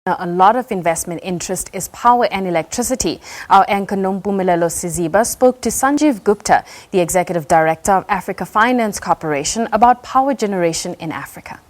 A lot of investment interest is power and electricity. Our anchor Nompumelelo Siziba spoke to Sanjeev Gupta, the Executive Director of Africa Finance Corporation, about power generation in Africa.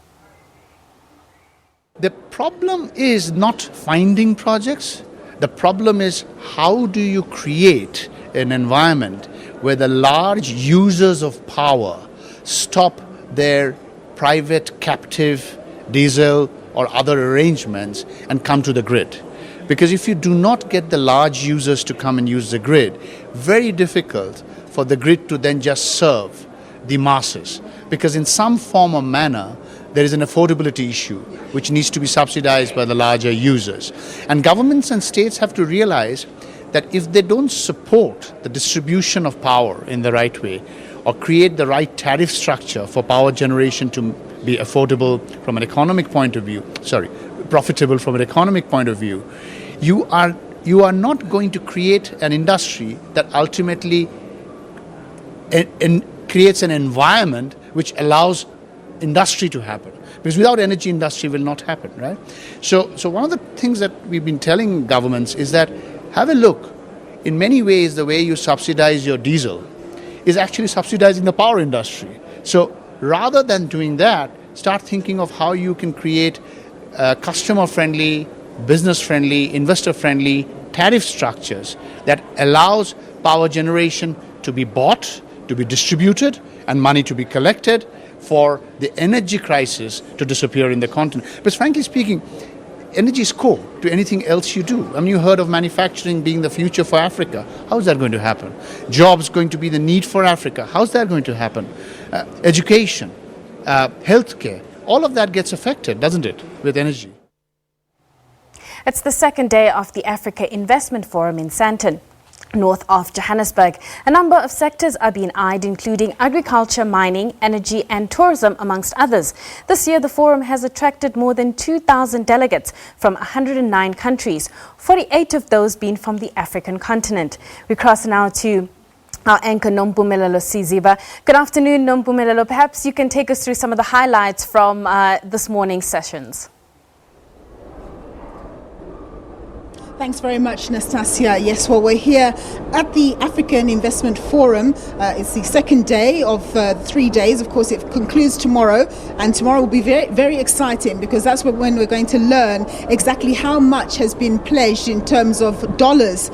The problem is not finding projects. The problem is how do you create an environment where the large users of power stop their private captive diesel or other arrangements and come to the grid. Because if you do not get the large users to come and use the grid, very difficult for the grid to then just serve the masses. Because in some form or manner, there is an affordability issue which needs to be subsidized by the larger users. And governments and states have to realize that if they don't support the distribution of power in the right way or create the right tariff structure for power generation to be affordable from an economic point of view, profitable from an economic point of view, you are not going to create an industry that ultimately creates an environment which allows industry to happen. Because without energy, industry will not happen, right? So one of the things that we've been telling governments is that have a look. In many ways, the way you subsidize your diesel is actually subsidizing the power industry. So rather than doing that, start thinking of how you can create customer-friendly, business-friendly, investor-friendly tariff structures that allows power generation to be bought, to be distributed, and money to be collected for the energy crisis to disappear in the continent. Because frankly speaking, energy is core to anything else you do. I mean, you heard of manufacturing being the future for Africa. How is that going to happen? Jobs going to be the need for Africa. How is that going to happen? Education, healthcare, all of that gets affected, doesn't it, with energy? It's the second day of the Africa Investment Forum in Sandton, north of Johannesburg. A number of sectors are being eyed, including agriculture, mining, energy and tourism, amongst others. This year, the forum has attracted more than 2,000 delegates from 109 countries, 48 of those being from the African continent. We cross now to our anchor Nompumelelo Siziba. Good afternoon, Nompumelelo. Perhaps you can take us through some of the highlights from this morning's sessions. Thanks very much, Nastasia. Yes, well, we're here at the African Investment Forum. It's the second day of 3 days. Of course, it concludes tomorrow, and tomorrow will be very, very exciting because that's when we're going to learn exactly how much has been pledged in terms of dollars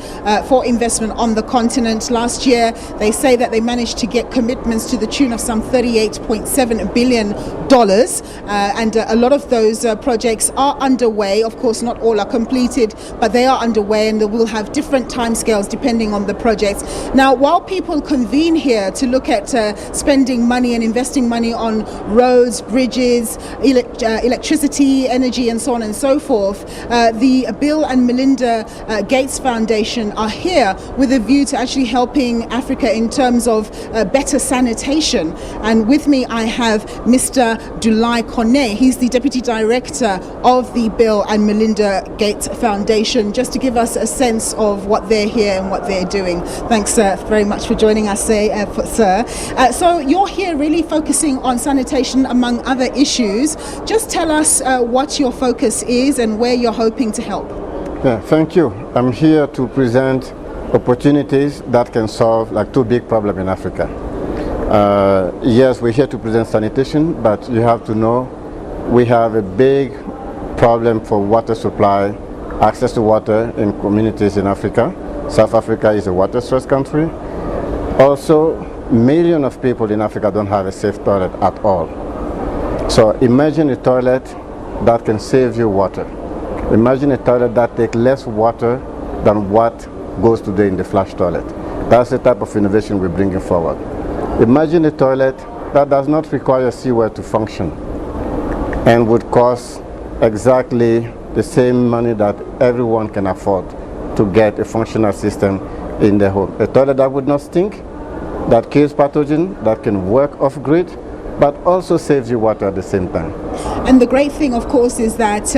for investment on the continent. Last year, they say that they managed to get commitments to the tune of some $38.7 billion, and a lot of those projects are underway. Of course, not all are completed, but they are underway, and they will have different timescales depending on the projects. Now, while people convene here to look at spending money and investing money on roads, bridges, electricity, energy, and so on and so forth, the Bill and Melinda Gates Foundation are here with a view to actually helping Africa in terms of better sanitation. And with me, I have Mr. Doulaye Kone. He's the Deputy Director of the Bill and Melinda Gates Foundation, just to give us a sense of what they're here and what they're doing. Thanks very much for joining us, sir. So you're here really focusing on sanitation among other issues. Just tell us what your focus is and where you're hoping to help. Yeah, thank you. I'm here to present opportunities that can solve like two big problems in Africa. Yes, we're here to present sanitation, but you have to know we have a big problem for water supply, access to water in communities in Africa. South Africa is a water-stressed country. Also, millions of people in Africa don't have a safe toilet at all. So imagine a toilet that can save you water. Imagine a toilet that takes less water than what goes today in the flush toilet. That's the type of innovation we're bringing forward. Imagine a toilet that does not require seawater to function and would cost exactly the same money that everyone can afford to get a functional system in their home. A toilet that would not stink, that kills pathogen, that can work off-grid, but also saves you water at the same time. And the great thing, of course, is that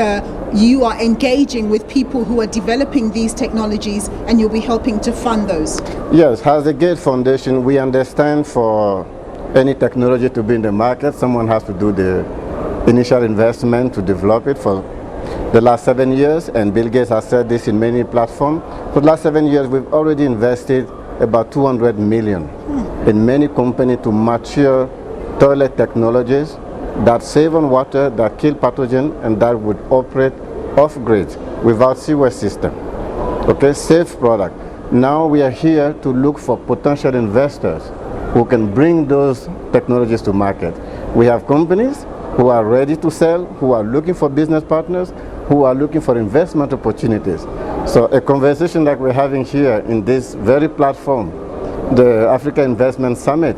you are engaging with people who are developing these technologies, and you'll be helping to fund those. Yes, as a Gates Foundation, we understand for any technology to be in the market, someone has to do the initial investment to develop it for The last 7 years, and Bill Gates has said this in many platforms, for the last 7 years we've already invested about 200 million in many companies to mature toilet technologies that save on water, that kill pathogen, and that would operate off-grid without sewage system. Okay, safe product. Now we are here to look for potential investors who can bring those technologies to market. We have companies who are ready to sell, who are looking for business partners, who are looking for investment opportunities. So a conversation like we're having here in this very platform, the Africa Investment Summit,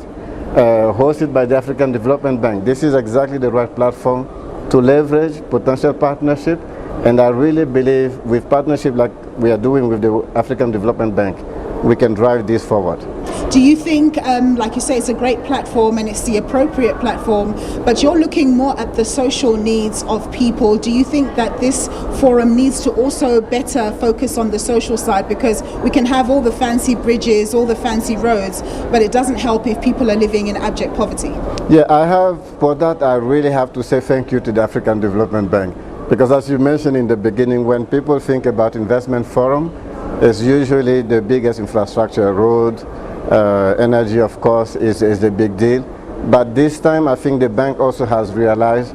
hosted by the African Development Bank, this is exactly the right platform to leverage potential partnership. And I really believe with partnership like we are doing with the African Development Bank, we can drive this forward. Do you think, like you say, it's a great platform and it's the appropriate platform, but you're looking more at the social needs of people. Do you think that this forum needs to also better focus on the social side? Because we can have all the fancy bridges, all the fancy roads, but it doesn't help if people are living in abject poverty. Yeah, for that I really have to say thank you to the African Development Bank. Because as you mentioned in the beginning, when people think about investment forum, it's usually the biggest infrastructure, road, energy of course is the big deal. But this time I think the bank also has realized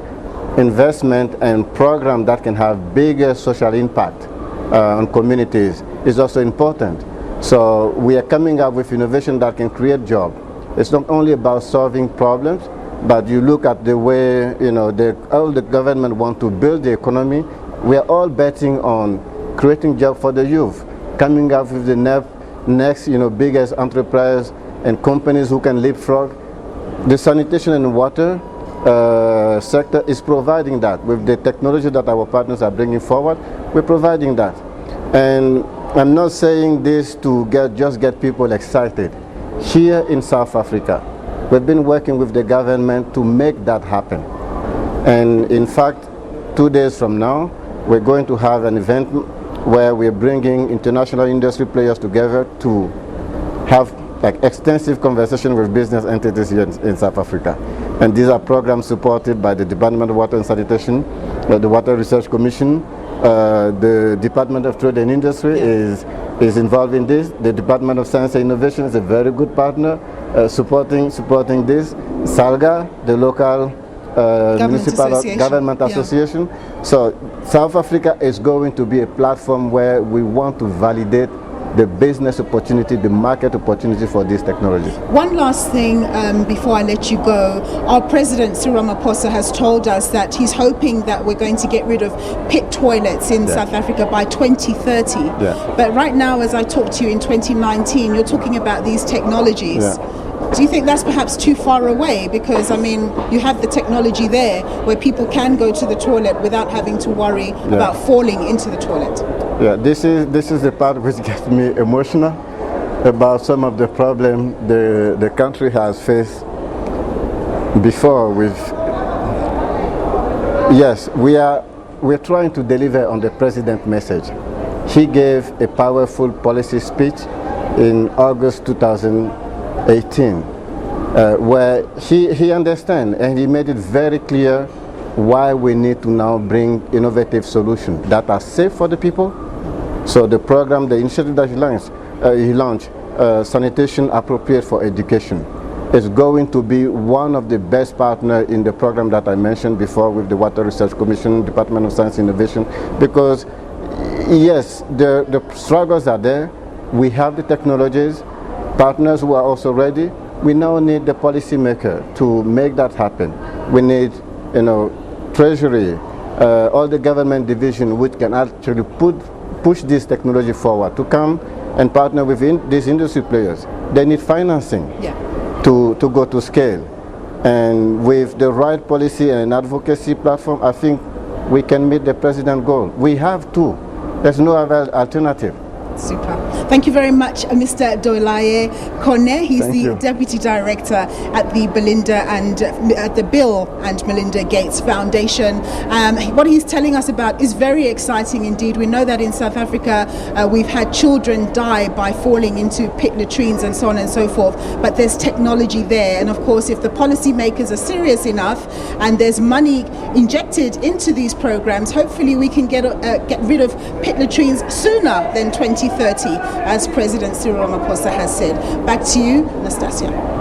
investment and program that can have bigger social impact on communities is also important. So we are coming up with innovation that can create jobs. It's not only about solving problems, but you look at the way, all the government want to build the economy. We are all betting on creating jobs for the youth, coming up with the next, biggest enterprise and companies who can leapfrog. The sanitation and water sector is providing that. With the technology that our partners are bringing forward, we're providing that. And I'm not saying this to just get people excited. Here in South Africa, we've been working with the government to make that happen. And in fact, 2 days from now, we're going to have an event where we're bringing international industry players together to have extensive conversation with business entities here in South Africa. And these are programs supported by the Department of Water and Sanitation, the Water Research Commission, the Department of Trade and Industry is involved in this. The Department of Science and Innovation is a very good partner supporting this. SALGA, the local municipal government association. So South Africa is going to be a platform where we want to validate the business opportunity, the market opportunity for this technology. One last thing before I let you go. Our President Cyril Ramaphosa has told us that he's hoping that we're going to get rid of pit toilets in South Africa by 2030. But right now, as I talk to you in 2019, you're talking about these technologies. Do you think that's perhaps too far away? Because, I mean, you have the technology there where people can go to the toilet without having to worry about falling into the toilet. Yeah, this is the part which gets me emotional about some of the problems the country has faced before with. Yes, we're trying to deliver on the president's message. He gave a powerful policy speech in August 2018 where he understands and he made it very clear why we need to now bring innovative solutions that are safe for the people. So the program, the initiative that he launched, Sanitation Appropriate for Education, is going to be one of the best partners in the program that I mentioned before with the Water Research Commission, Department of Science and Innovation, because yes, the struggles are there. We have the technologies, partners who are also ready. We now need the policymaker to make that happen. We need, Treasury, all the government division which can actually push this technology forward to come and partner with these industry players. They need financing to go to scale. And with the right policy and advocacy platform, I think we can meet the president's goal. We have to. There's no other alternative. Super. Thank you very much, Mr. Doulaye Kone. He's Thank the you. Deputy Director at the Belinda and at the Bill and Melinda Gates Foundation. What he's telling us about is very exciting indeed. We know that in South Africa we've had children die by falling into pit latrines and so on and so forth, but there's technology there, and of course if the policymakers are serious enough and there's money injected into these programs, hopefully we can get rid of pit latrines sooner than 2030, as President Cyril Ramaphosa has said. Back to you, Nastasia.